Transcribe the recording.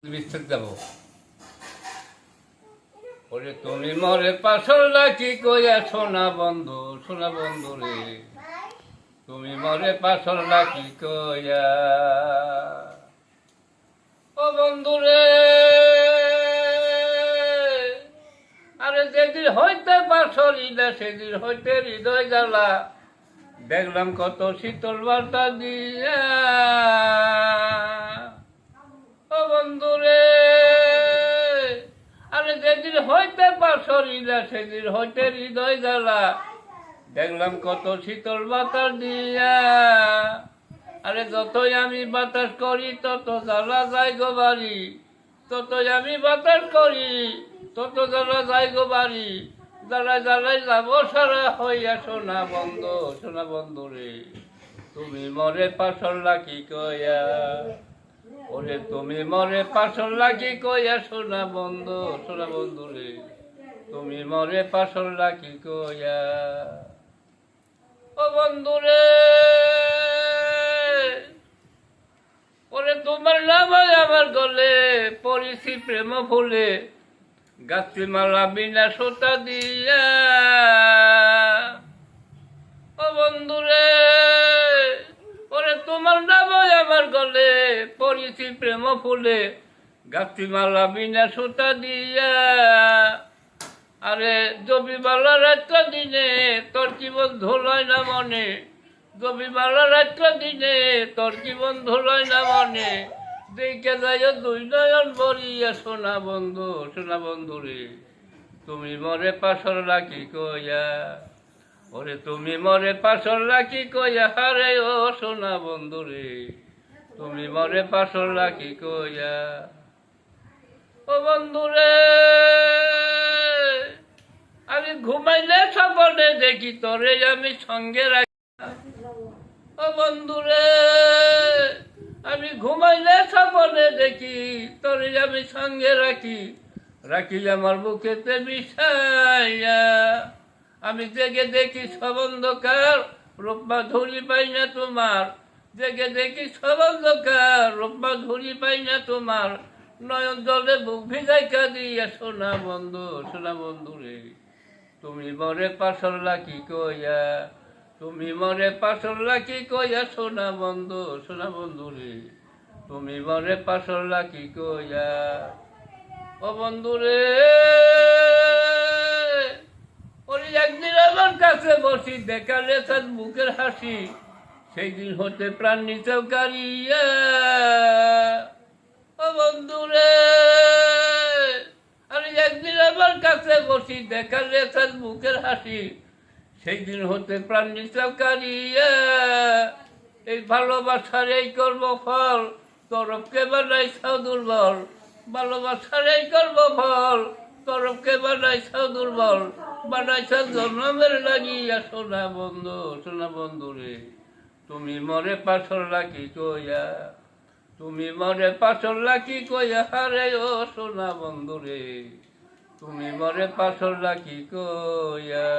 বিস্তার যাব ওরে তুমি মরে পাশল রাখি কইয়া সোনা বন্ধু রে তুমি মরে পাশল রাখি কইয়া ও বন্ধু রে আরে যেদিন হইতে পাশলিলা সেদিন হইতে হৃদয় জ্বালা দেখলাম কত শীতল বার্তা দিয়া ও বন্ধু রে আরে যেদিন হইতে পাশলিলা সেদিন হইতে হৃদয় জ্বালা দেখলাম কত শীতল বাতাস দিয়া আরে যতই আমি বাতাস করি তত জ্বালা যাই গো বাড়ি ততই আমি বাতাস করি তত জ্বালা যাই গো বাড়ি জ্বালায় জ্বালায় যাব সারা হইয়া সোনা বন্ধু রে তুমি মরে পাশল লাকি কইয়া ওরে তুমি মরে পাশল লাকি কইয়া সোনা বন্ধু রে তুমি মরে পাশল লাকি কইয়া ও বন্ধু রে ওরে তোমার নাম আমার গলে পরিছি প্রেম ফুলে গাছি মালা বিনা সোতা দিয়া ও বন্ধু রে ওরে তোমার নাম আমার গলে পরিছি প্রেম ফুলে গাছি মালা বিনা সোতা দিয়া আরে জবিমালা রাত্র দিনে তোর জীবন ধুলয় না মনে জবিমালা রাত্র দিনে তোর জীবন ধুলয় না মনে দেখে যায় দুই নয়ন বলিয়া সোনা বন্ধু রে তুমি মরে পাশল রাখি কইয়া ওরে তুমি মরে পাশল রাখি কইয়া হারে ও সোনা বন্ধু রে তুমি মরে পাশল রাখি কইয়া ও বন্ধু রে আমি ঘুমাইলে স্বপ্নে দেখি তোরে আমি সঙ্গে রাখি ও বন্ধু রে আমি ঘুমাইলে স্বপ্নে দেখি তোরে আমি সঙ্গে রাখি আমার বুকেতে বিষাইয়া আমি জেগে দেখি সব অন্ধকার রূপমা ধুলি পাই না তোমার জেগে দেখি সব অন্ধকার রূপমা ধুলি পাই না তোমার নয়ন জলে বুক ভিজাই কাঁদিয়া সোনা বন্ধু রে তুমি মরে পাশল লাকি কইয়া তুমি মরে পাশল লাকি কইয়া সোনা বন্ধু রে তুমি মরে পাশল লাকি কইয়া ও বন্ধু রে ওরে একদিন আমার কাছে বসি দেখালে তার বুকের হাসি সেই দিন হতে প্রাণ নিতেও কারিয়া ও বন্ধু রে আরে একদিন আমার কাছে বসি দেখালে তার বুকের হাসি সেই দিন হতে প্রাণ নিতেও কারিয়া এই ভালোবাসার এই কর্ম ফল তরফকে বানাইছাও দুর্বল ভালোবাসার এই কর্ম ফল তরফকে বানাইছাও দুর্বল বানাইছাও জন্মের লাগিয়া সোনা বন্ধু রে তুমি মরে পাশল লাকি কইয়া তুমি মরে পাশল লাকি কইয়া হারে ও সোনা বন্ধু রে তুমি মরে পাশল লাকি কইয়া